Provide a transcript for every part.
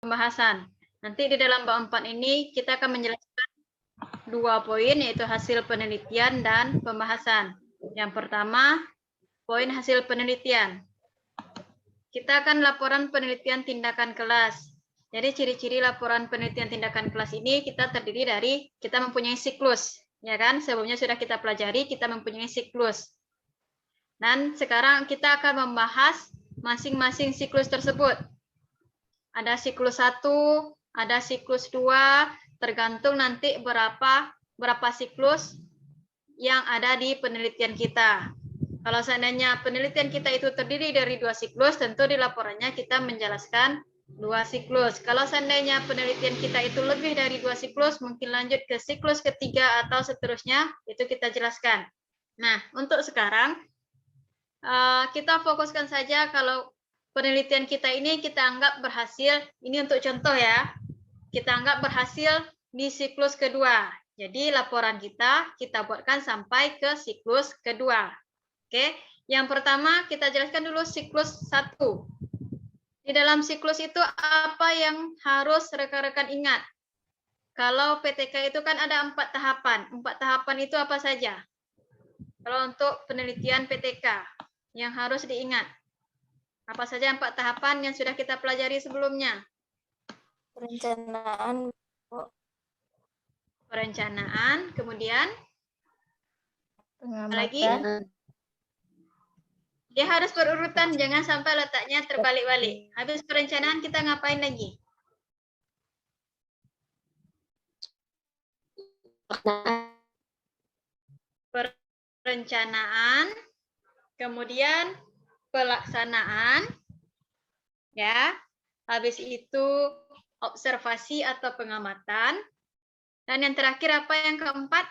pembahasan. Nanti di dalam bab 4 ini kita akan menjelaskan 2 poin, yaitu hasil penelitian dan pembahasan. Yang pertama, poin hasil penelitian. Kita akan laporan penelitian tindakan kelas. Jadi ciri-ciri laporan penelitian tindakan kelas ini kita terdiri dari kita mempunyai siklus, ya kan? Sebelumnya sudah kita pelajari, kita mempunyai siklus. Dan sekarang kita akan membahas masing-masing siklus tersebut. Ada siklus 1, ada siklus 2, tergantung nanti berapa siklus yang ada di penelitian kita. Kalau seandainya penelitian kita itu terdiri dari 2 siklus, tentu di laporannya kita menjelaskan 2 siklus. Kalau seandainya penelitian kita itu lebih dari 2 siklus, mungkin lanjut ke siklus ketiga atau seterusnya, itu kita jelaskan. Nah, untuk sekarang, kita fokuskan saja kalau penelitian kita ini kita anggap berhasil, ini untuk contoh ya, kita anggap berhasil di siklus kedua. Jadi laporan kita buatkan sampai ke siklus kedua. Oke, yang pertama kita jelaskan dulu siklus 1. Di dalam siklus itu apa yang harus rekan-rekan ingat? Kalau PTK itu kan ada 4 tahapan. 4 tahapan itu apa saja? Kalau untuk penelitian PTK yang harus diingat. Apa saja 4 tahapan yang sudah kita pelajari sebelumnya? Perencanaan. Perencanaan, kemudian apa lagi? Dia harus berurutan, jangan sampai letaknya terbalik-balik. Habis perencanaan kita ngapain lagi? Perencanaan, kemudian pelaksanaan, ya. Habis itu observasi atau pengamatan. Dan yang terakhir apa yang keempat?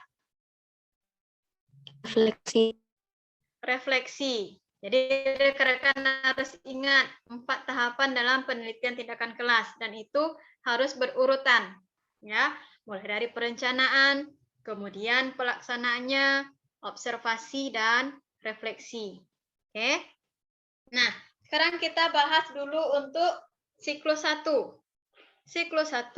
Refleksi. Jadi rekan-rekan harus ingat 4 tahapan dalam penelitian tindakan kelas dan itu harus berurutan, ya. Mulai dari perencanaan, kemudian pelaksanaannya, observasi dan refleksi. Oke. Nah, sekarang kita bahas dulu untuk siklus 1. Siklus 1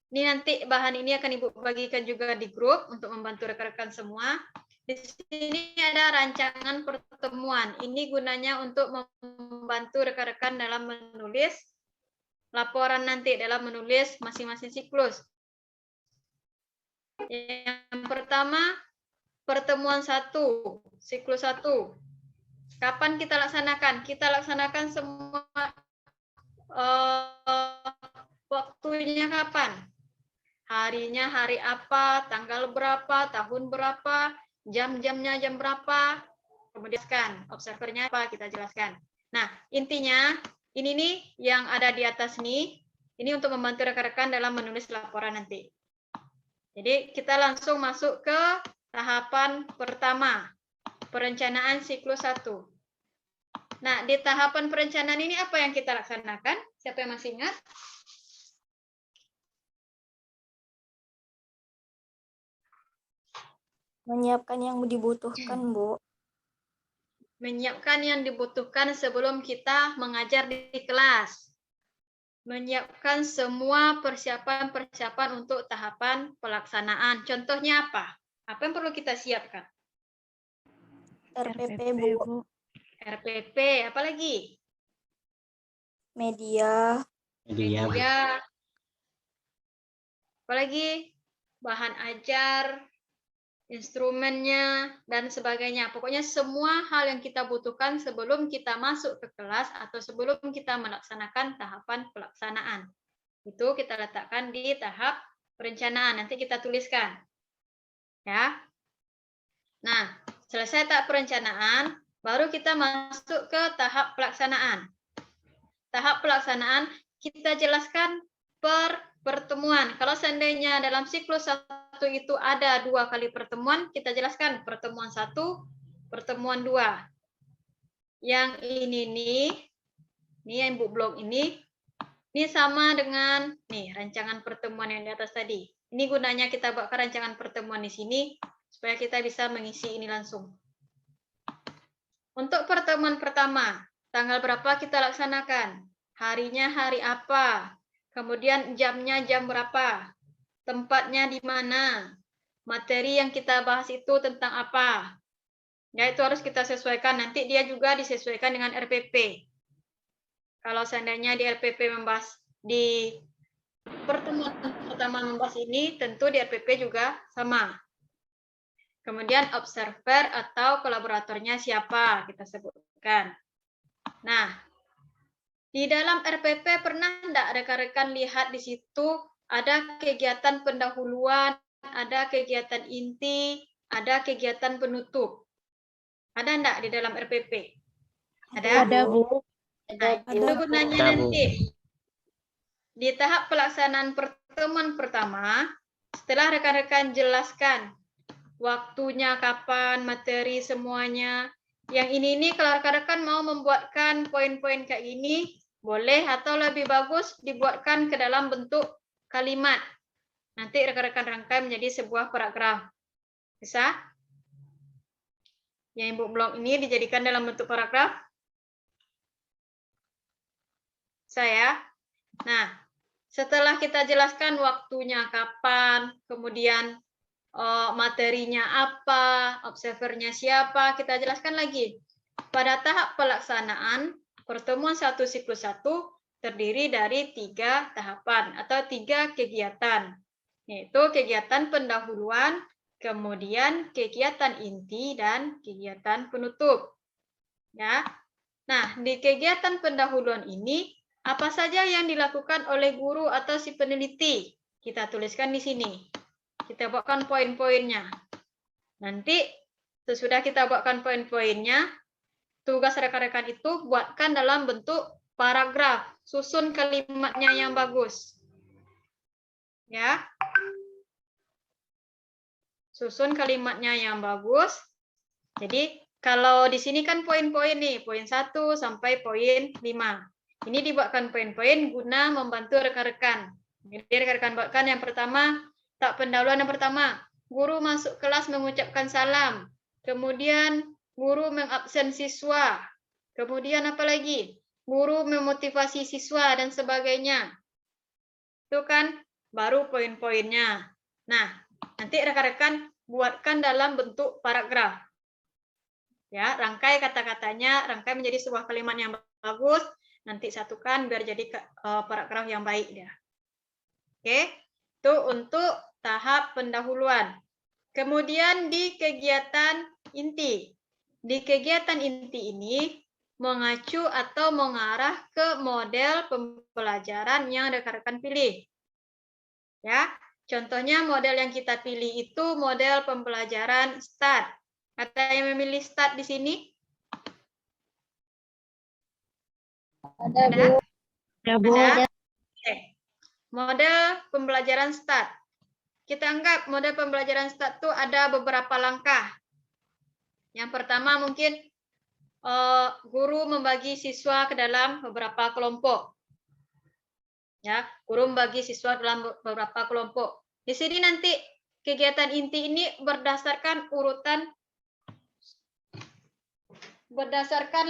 ini nanti bahan ini akan Ibu bagikan juga di grup untuk membantu rekan-rekan semua. Di sini ada rancangan pertemuan. Ini gunanya untuk membantu rekan-rekan dalam menulis laporan nanti, dalam menulis masing-masing siklus. Yang pertama, pertemuan 1, siklus 1. Kapan kita laksanakan? Kita laksanakan semua waktunya kapan? Harinya hari apa, tanggal berapa, tahun berapa, jam-jamnya jam berapa, kemudian observernya apa, kita jelaskan. Nah, intinya ini nih yang ada di atas nih, ini untuk membantu rekan-rekan dalam menulis laporan nanti. Jadi kita langsung masuk ke tahapan pertama, perencanaan siklus 1. Nah, di tahapan perencanaan ini apa yang kita laksanakan? Siapa yang masih ingat? Menyiapkan yang dibutuhkan, Bu. Menyiapkan yang dibutuhkan sebelum kita mengajar di kelas. Menyiapkan semua persiapan-persiapan untuk tahapan pelaksanaan. Contohnya apa? Apa yang perlu kita siapkan? RPP, Bu. RPP, apa lagi? Media. Apa lagi? Bahan ajar, instrumennya, dan sebagainya. Pokoknya semua hal yang kita butuhkan sebelum kita masuk ke kelas atau sebelum kita melaksanakan tahapan pelaksanaan. Itu kita letakkan di tahap perencanaan. Nanti kita tuliskan. Ya. Nah, selesai tahap perencanaan, baru kita masuk ke tahap pelaksanaan. Tahap pelaksanaan kita jelaskan per pertemuan. Kalau seandainya dalam siklus 1 itu ada 2 kali pertemuan, kita jelaskan pertemuan 1, pertemuan 2. Yang ini nih yang Bu blog ini sama dengan nih rancangan pertemuan yang di atas tadi. Ini gunanya kita buatkan rancangan pertemuan di sini supaya kita bisa mengisi ini langsung. Untuk pertemuan pertama, tanggal berapa kita laksanakan? Harinya hari apa? Kemudian jamnya jam berapa? Tempatnya di mana? Materi yang kita bahas itu tentang apa? Ya, itu harus kita sesuaikan. Nanti dia juga disesuaikan dengan RPP. Kalau seandainya di RPP membahas di pertemuan pertama membahas ini, tentu di RPP juga sama. Kemudian observer atau kolaboratornya siapa kita sebutkan. Nah, di dalam RPP pernah enggak rekan-rekan lihat di situ ada kegiatan pendahuluan, ada kegiatan inti, ada kegiatan penutup. Ada enggak di dalam RPP? Ada? Ada, Bu. Nah, itu Ada. gunanya Ada, Bu. nanti. Di tahap pelaksanaan pertemuan pertama, setelah rekan-rekan jelaskan waktunya kapan, materi semuanya. Yang ini kalau rekan-rekan mau membuatkan poin-poin kayak ini, boleh atau lebih bagus dibuatkan ke dalam bentuk kalimat. Nanti rekan-rekan rangkai menjadi sebuah paragraf. Bisa? Yang Ibu blok ini dijadikan dalam bentuk paragraf? Saya. Nah, setelah kita jelaskan waktunya kapan, kemudian materinya apa, observernya siapa, kita jelaskan lagi. Pada tahap pelaksanaan, pertemuan 1 siklus 1 terdiri dari 3 tahapan atau 3 kegiatan, yaitu kegiatan pendahuluan, kemudian kegiatan inti, dan kegiatan penutup. Ya. Nah, di kegiatan pendahuluan ini, apa saja yang dilakukan oleh guru atau si peneliti? Kita tuliskan di sini. Kita buatkan poin-poinnya. Nanti sesudah kita buatkan poin-poinnya, tugas rekan-rekan itu buatkan dalam bentuk paragraf. Susun kalimatnya yang bagus. Ya. Susun kalimatnya yang bagus. Jadi, kalau di sini kan poin-poin nih, poin 1 sampai poin 5. Ini dibuatkan poin-poin guna membantu rekan-rekan. Jadi rekan-rekan buatkan yang pertama, tahap pendahuluan yang pertama, guru masuk kelas mengucapkan salam. Kemudian guru mengabsen siswa. Kemudian apa lagi? Guru memotivasi siswa dan sebagainya. Itu kan baru poin-poinnya. Nah, nanti rekan-rekan buatkan dalam bentuk paragraf. Ya, rangkai kata-katanya, rangkai menjadi sebuah kalimat yang bagus. Nanti satukan biar jadi paragraf yang baik ya. Oke, itu untuk tahap pendahuluan. Kemudian di kegiatan inti. Di kegiatan inti ini mengacu atau mengarah ke model pembelajaran yang rekan-rekan pilih. Ya, contohnya model yang kita pilih itu model pembelajaran START. Ada yang memilih START di sini? Ada, Bu. Ya, Bu. Ada? Oke. Model pembelajaran START. Kita anggap model pembelajaran START itu ada beberapa langkah. Yang pertama mungkin guru membagi siswa ke dalam beberapa kelompok. Ya, guru membagi siswa dalam beberapa kelompok. Di sini nanti kegiatan inti ini berdasarkan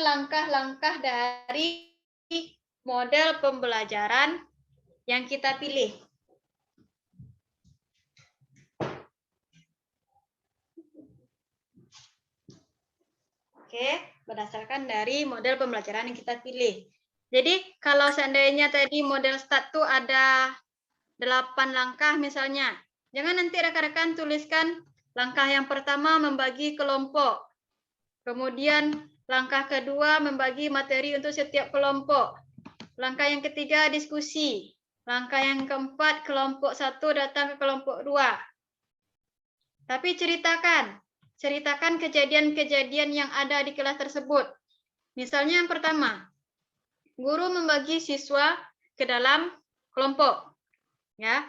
langkah-langkah dari model pembelajaran yang kita pilih. Oke, berdasarkan dari model pembelajaran yang kita pilih. Jadi kalau seandainya tadi model START itu ada 8 langkah misalnya, jangan nanti rekan-rekan tuliskan langkah yang pertama membagi kelompok. Kemudian langkah kedua membagi materi untuk setiap kelompok. Langkah yang ketiga diskusi. Langkah yang keempat kelompok 1 datang ke kelompok 2. Tapi ceritakan kejadian-kejadian yang ada di kelas tersebut. Misalnya yang pertama, guru membagi siswa ke dalam kelompok. Ya,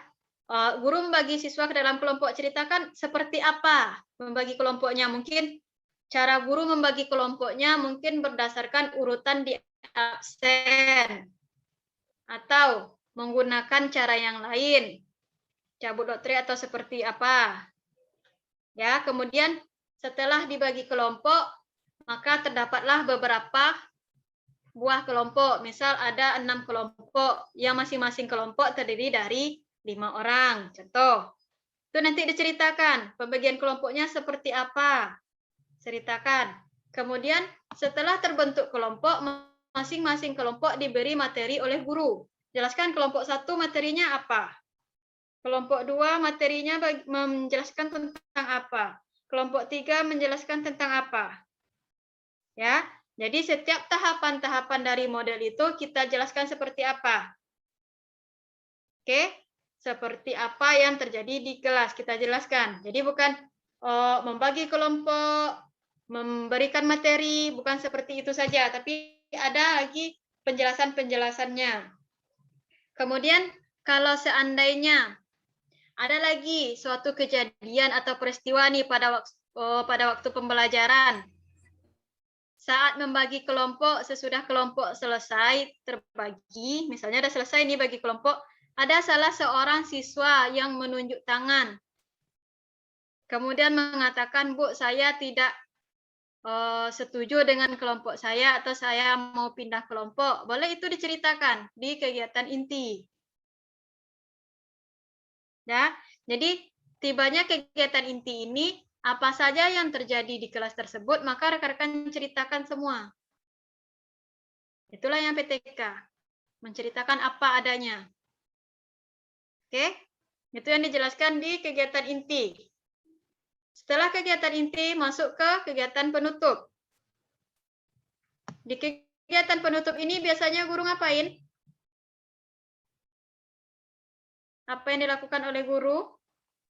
guru membagi siswa ke dalam kelompok. Ceritakan seperti apa membagi kelompoknya. Mungkin cara guru membagi kelompoknya mungkin berdasarkan urutan di absen atau menggunakan cara yang lain, cabut doktrin atau seperti apa. Ya, kemudian setelah dibagi kelompok, maka terdapatlah beberapa buah kelompok. Misal ada 6 kelompok, yang masing-masing kelompok terdiri dari 5 orang. Contoh, itu nanti diceritakan pembagian kelompoknya seperti apa. Ceritakan. Kemudian setelah terbentuk kelompok, masing-masing kelompok diberi materi oleh guru. Jelaskan kelompok 1 materinya apa. Kelompok 2 materinya menjelaskan tentang apa. Kelompok 3 menjelaskan tentang apa. Ya, jadi setiap tahapan-tahapan dari model itu kita jelaskan seperti apa. Oke, seperti apa yang terjadi di kelas kita jelaskan. Jadi bukan membagi kelompok, memberikan materi, bukan seperti itu saja, tapi ada lagi penjelasan-penjelasannya. Kemudian kalau seandainya ada lagi suatu kejadian atau peristiwa nih pada waktu pembelajaran. Saat membagi kelompok, sesudah kelompok selesai terbagi, misalnya sudah selesai nih bagi kelompok, ada salah seorang siswa yang menunjuk tangan. Kemudian mengatakan, Bu, saya tidak setuju dengan kelompok saya atau saya mau pindah kelompok. Boleh itu diceritakan di kegiatan inti. Ya, jadi tibanya kegiatan inti ini, apa saja yang terjadi di kelas tersebut, maka rekan-rekan ceritakan semua. Itulah yang PTK, menceritakan apa adanya. Oke, itu yang dijelaskan di kegiatan inti. Setelah kegiatan inti, masuk ke kegiatan penutup. Di kegiatan penutup ini biasanya guru ngapain? Apa yang dilakukan oleh guru?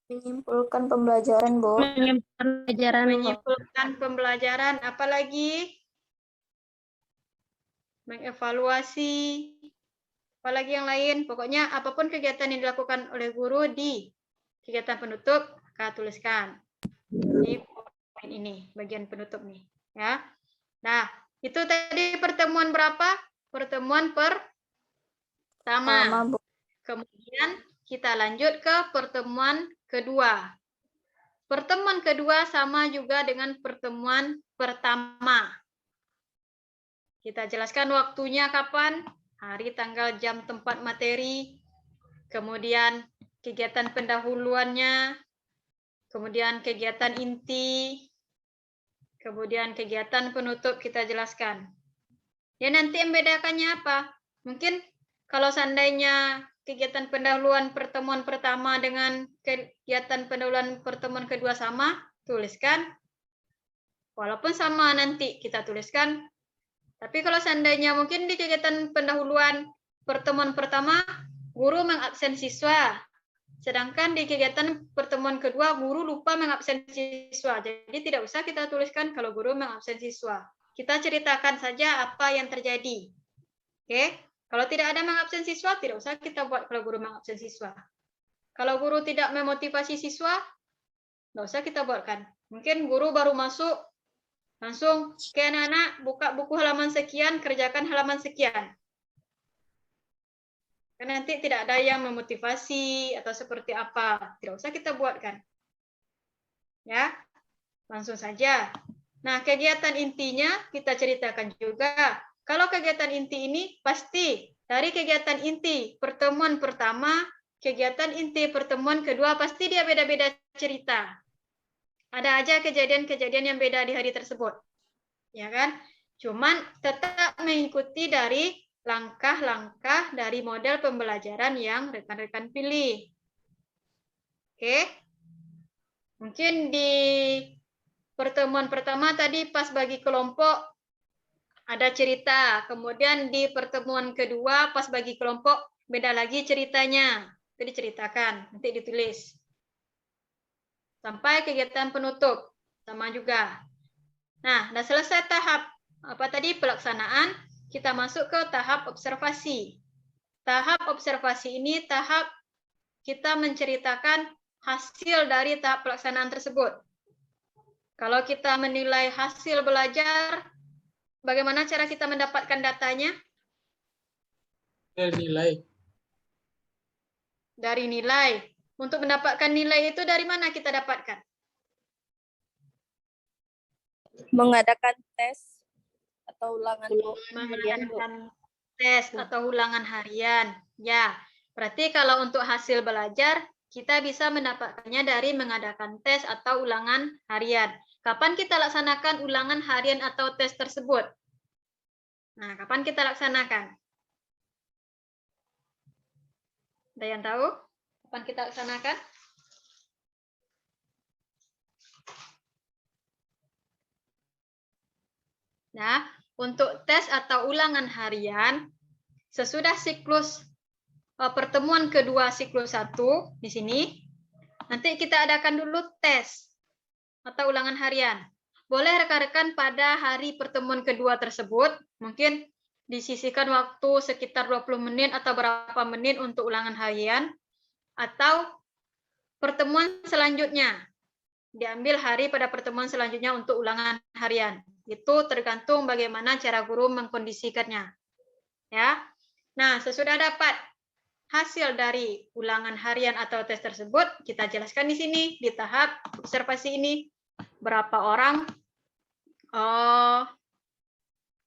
Menyimpulkan pembelajaran, Bu. Menyimpulkan pembelajaran, apalagi mengevaluasi, apalagi yang lain. Pokoknya apapun kegiatan yang dilakukan oleh guru di kegiatan penutup, maka tuliskan di poin ini, bagian penutup nih, ya. Nah, itu tadi pertemuan berapa? Pertemuan pertama. Kemudian kita lanjut ke pertemuan kedua. Pertemuan kedua sama juga dengan pertemuan pertama. Kita jelaskan waktunya kapan, hari, tanggal, jam, tempat, materi, kemudian kegiatan pendahuluannya, kemudian kegiatan inti, kemudian kegiatan penutup kita jelaskan. Ya, nanti yang bedakannya apa? Mungkin kalau seandainya kegiatan pendahuluan pertemuan pertama dengan kegiatan pendahuluan pertemuan kedua sama, tuliskan. Walaupun sama nanti kita tuliskan. Tapi kalau seandainya mungkin di kegiatan pendahuluan pertemuan pertama, guru mengabsen siswa. Sedangkan di kegiatan pertemuan kedua, guru lupa mengabsen siswa. Jadi tidak usah kita tuliskan kalau guru mengabsen siswa. Kita ceritakan saja apa yang terjadi. Oke? Kalau tidak ada mengabsen siswa, tidak usah kita buat kalau guru mengabsen siswa. Kalau guru tidak memotivasi siswa, tidak usah kita buatkan. Mungkin guru baru masuk, langsung, oke anak-anak, buka buku halaman sekian, kerjakan halaman sekian. Karena nanti tidak ada yang memotivasi atau seperti apa. Tidak usah kita buatkan. Ya, langsung saja. Nah, kegiatan intinya kita ceritakan juga. Kalau kegiatan inti ini pasti dari kegiatan inti pertemuan pertama, kegiatan inti pertemuan kedua pasti dia beda-beda cerita. Ada aja kejadian-kejadian yang beda di hari tersebut. Ya kan? Cuman tetap mengikuti dari langkah-langkah dari model pembelajaran yang rekan-rekan pilih. Oke? Mungkin di pertemuan pertama tadi pas bagi kelompok ada cerita, kemudian di pertemuan kedua pas bagi kelompok beda lagi ceritanya. Itu diceritakan, nanti ditulis. Sampai kegiatan penutup sama juga. Nah, sudah selesai tahap apa tadi pelaksanaan, kita masuk ke tahap observasi. Tahap observasi ini tahap kita menceritakan hasil dari tahap pelaksanaan tersebut. Kalau kita menilai hasil belajar, bagaimana cara kita mendapatkan datanya? Dari nilai. Dari nilai. Untuk mendapatkan nilai itu dari mana kita dapatkan? Mengadakan tes atau ulangan mengadakan tes atau ulangan harian. Ya, berarti kalau untuk hasil belajar, kita bisa mendapatkannya dari mengadakan tes atau ulangan harian. Kapan kita laksanakan ulangan harian atau tes tersebut? Nah, kapan kita laksanakan? Ada yang tahu? Kapan kita laksanakan? Nah, untuk tes atau ulangan harian, sesudah siklus pertemuan kedua siklus 1 di sini, nanti kita adakan dulu tes atau ulangan harian. Boleh rekan-rekan pada hari pertemuan kedua tersebut, mungkin disisihkan waktu sekitar 20 menit atau berapa menit untuk ulangan harian, atau pertemuan selanjutnya, diambil hari pada pertemuan selanjutnya untuk ulangan harian. Itu tergantung bagaimana cara guru mengkondisikannya. Ya. Nah, sesudah dapat hasil dari ulangan harian atau tes tersebut, kita jelaskan di sini di tahap observasi ini berapa orang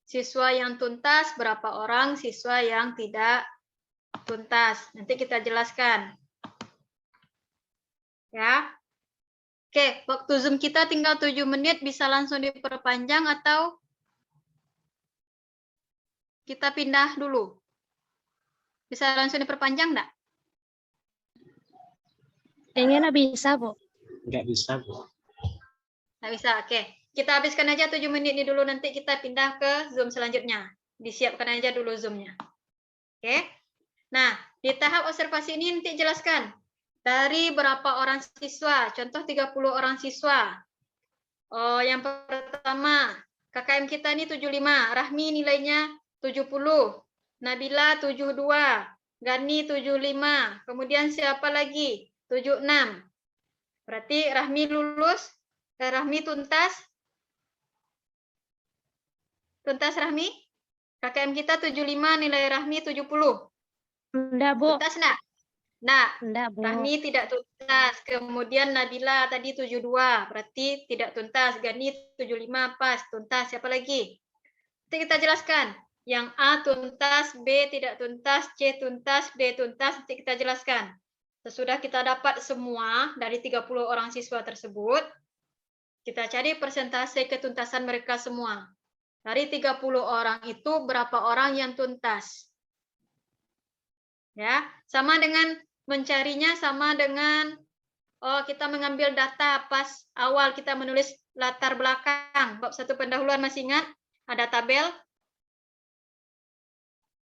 siswa yang tuntas, berapa orang siswa yang tidak tuntas. Nanti kita jelaskan. Ya. Oke, waktu Zoom kita tinggal 7 menit, bisa langsung diperpanjang atau kita pindah dulu? Bisa langsung diperpanjang enggak? Kayaknya nggak bisa, Bu. Nggak bisa, Bu. Nggak bisa, oke. Kita habiskan aja 7 menit ini dulu, nanti kita pindah ke Zoom selanjutnya. Disiapkan aja dulu Zoom-nya. Oke. Nah, di tahap observasi ini nanti jelaskan. Dari berapa orang siswa? Contoh 30 orang siswa. Yang pertama, KKM kita ini 75. Rahmi nilainya 70. Nabila 72. Gani 75. Kemudian siapa lagi? 76. Berarti Rahmi lulus. Rahmi tuntas. Tuntas Rahmi? KKM kita 75, nilai Rahmi 70. Enggak, Bu. Tuntas enggak? Nah, Enggak, Bu. Rahmi tidak tuntas. Kemudian Nabila tadi 72, berarti tidak tuntas. Gani 75 pas, tuntas. Siapa lagi? Nanti kita jelaskan. Yang A tuntas, B tidak tuntas, C tuntas, D tuntas. Nanti kita jelaskan. Sesudah kita dapat semua dari 30 orang siswa tersebut, kita cari persentase ketuntasan mereka semua. Dari 30 orang itu berapa orang yang tuntas? Ya, sama dengan mencarinya sama dengan kita mengambil data pas awal kita menulis latar belakang bab 1 pendahuluan, masih ingat? Ada tabel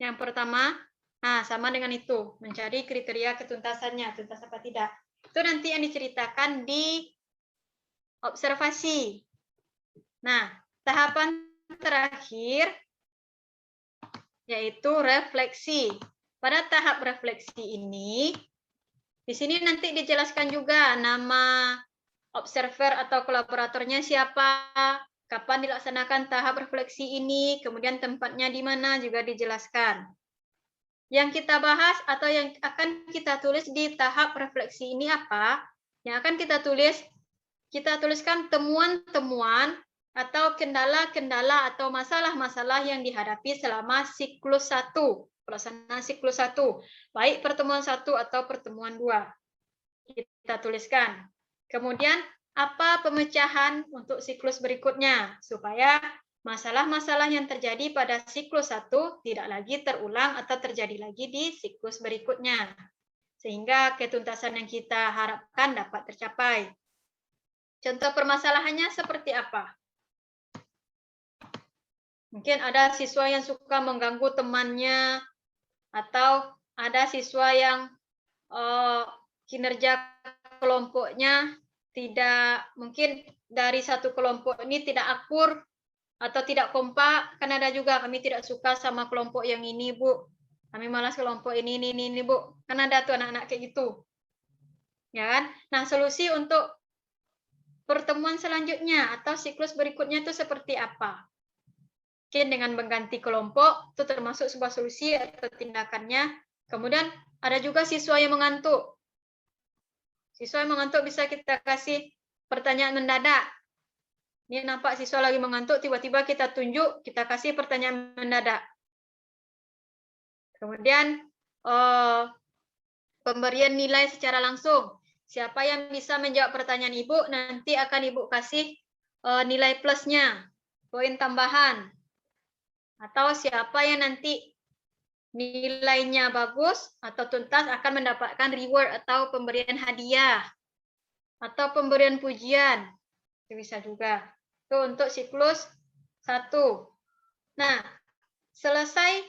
yang pertama. Nah, sama dengan itu, mencari kriteria ketuntasannya, tuntas apa tidak. Itu nanti yang diceritakan di observasi. Nah, tahapan terakhir yaitu refleksi. Pada tahap refleksi ini, di sini nanti dijelaskan juga nama observer atau kolaboratornya siapa, kapan dilaksanakan tahap refleksi ini, kemudian tempatnya di mana juga dijelaskan. Yang kita bahas atau yang akan kita tulis di tahap refleksi ini apa? Yang akan kita tuliskan temuan-temuan atau kendala-kendala atau masalah-masalah yang dihadapi selama siklus 1. Pelaksanaan siklus 1, baik pertemuan 1 atau pertemuan 2. Kita tuliskan. Kemudian, apa pemecahan untuk siklus berikutnya, supaya masalah-masalah yang terjadi pada siklus 1 tidak lagi terulang atau terjadi lagi di siklus berikutnya. Sehingga ketuntasan yang kita harapkan dapat tercapai. Contoh permasalahannya seperti apa? Mungkin ada siswa yang suka mengganggu temannya, atau ada siswa yang kinerja kelompoknya tidak, mungkin dari satu kelompok ini tidak akur atau tidak kompak. Kan ada juga, kami tidak suka sama kelompok yang ini, Bu. Kami malas kelompok ini, Bu. Kan ada tuh anak-anak kayak gitu. Ya kan? Nah, solusi untuk pertemuan selanjutnya atau siklus berikutnya itu seperti apa? Mungkin dengan mengganti kelompok, itu termasuk sebuah solusi atau tindakannya. Kemudian ada juga siswa yang mengantuk. Siswa yang mengantuk bisa kita kasih pertanyaan mendadak. Ini nampak siswa lagi mengantuk, tiba-tiba kita tunjuk, kita kasih pertanyaan mendadak. Kemudian pemberian nilai secara langsung. Siapa yang bisa menjawab pertanyaan Ibu, nanti akan Ibu kasih nilai plusnya, poin tambahan. Atau siapa yang nanti nilainya bagus atau tuntas akan mendapatkan reward atau pemberian hadiah. Atau pemberian pujian. Itu bisa juga. Itu untuk siklus 1. Nah, selesai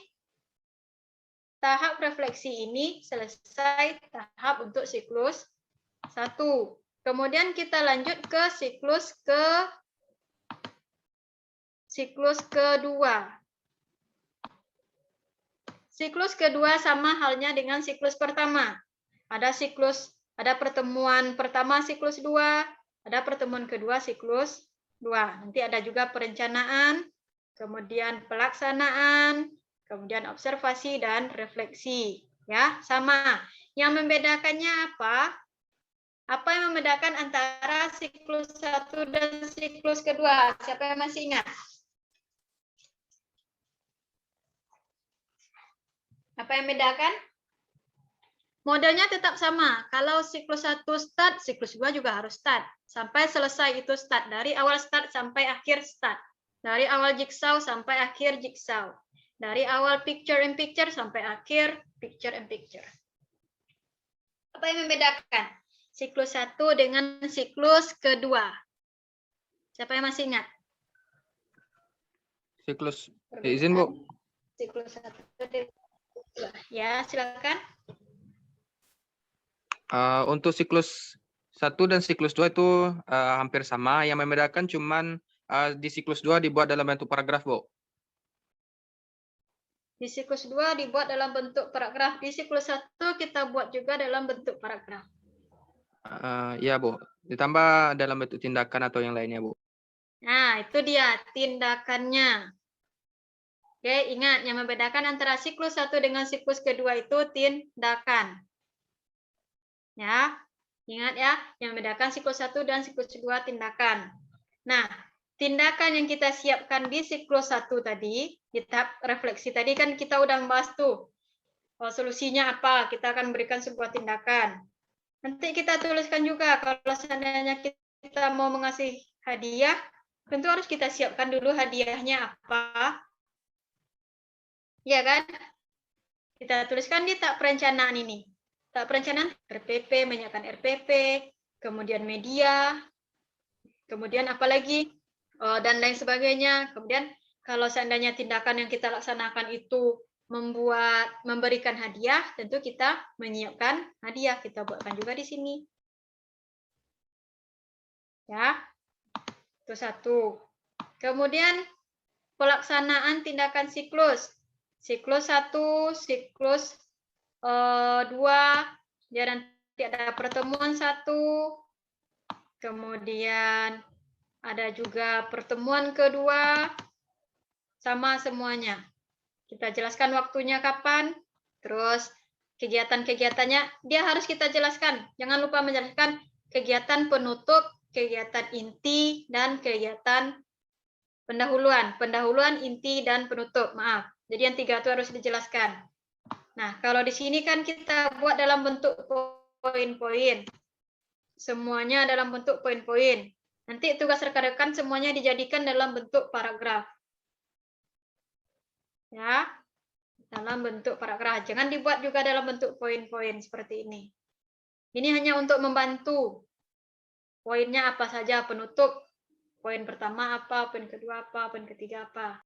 tahap refleksi ini, selesai tahap untuk siklus 1. Kemudian kita lanjut ke siklus kedua. Siklus kedua sama halnya dengan siklus pertama. Ada pertemuan pertama siklus 2, ada pertemuan kedua siklus 2. Nanti ada juga perencanaan, kemudian pelaksanaan, kemudian observasi dan refleksi. Ya, sama. Yang membedakannya apa? Apa yang membedakan antara siklus 1 dan siklus kedua? Siapa yang masih ingat? Apa yang membedakan? Modelnya tetap sama. Kalau siklus 1 start, siklus 2 juga harus start. Sampai selesai itu start. Dari awal start sampai akhir start. Dari awal jigsaw sampai akhir jigsaw. Dari awal picture in picture sampai akhir picture in picture. Apa yang membedakan siklus 1 dengan siklus kedua? Siapa yang masih ingat? Siklus, izin Bu. Siklus 1 dan 2. Ya, silakan. Untuk siklus 1 dan siklus 2 itu hampir sama. Yang membedakan cuman di siklus 2 dibuat dalam bentuk paragraf, Bu. Di siklus 2 dibuat dalam bentuk paragraf. Di siklus 1 kita buat juga dalam bentuk paragraf. Ya, Bu. Ditambah dalam bentuk tindakan atau yang lainnya, Bu. Nah, itu dia tindakannya. Oke, ingat yang membedakan antara siklus 1 dengan siklus kedua itu tindakan. Ya, ingat ya, yang membedakan siklus 1 dan siklus 2 tindakan. Nah, tindakan yang kita siapkan di siklus 1 tadi, di tahap refleksi tadi kan kita udah membahas tuh. Solusinya apa? Kita akan berikan sebuah tindakan. Nanti kita tuliskan juga kalau seandainya kita mau mengasih hadiah, tentu harus kita siapkan dulu hadiahnya apa. Ya kan? Kita tuliskan di tahap perencanaan ini. Tahap perencanaan RPP, menyiapkan RPP, kemudian media, kemudian apa lagi, dan lain sebagainya. Kemudian kalau seandainya tindakan yang kita laksanakan itu memberikan hadiah, tentu kita menyiapkan hadiah. Kita buatkan juga di sini. Ya, itu 1. Kemudian pelaksanaan tindakan siklus. Siklus 1, siklus 2, ya nanti ada pertemuan 1, kemudian ada juga pertemuan kedua, sama semuanya. Kita jelaskan waktunya kapan, terus kegiatan-kegiatannya, dia harus kita jelaskan. Jangan lupa menjelaskan kegiatan penutup, kegiatan inti, dan kegiatan pendahuluan. Pendahuluan, inti, dan penutup. Maaf. Jadi yang 3 itu harus dijelaskan. Nah, kalau di sini kan kita buat dalam bentuk poin-poin. Semuanya dalam bentuk poin-poin. Nanti tugas rekan-rekan semuanya dijadikan dalam bentuk paragraf. Ya, dalam bentuk paragraf. Jangan dibuat juga dalam bentuk poin-poin seperti ini. Ini hanya untuk membantu. Poinnya apa saja, penutup. Poin pertama apa, poin kedua apa, poin ketiga apa.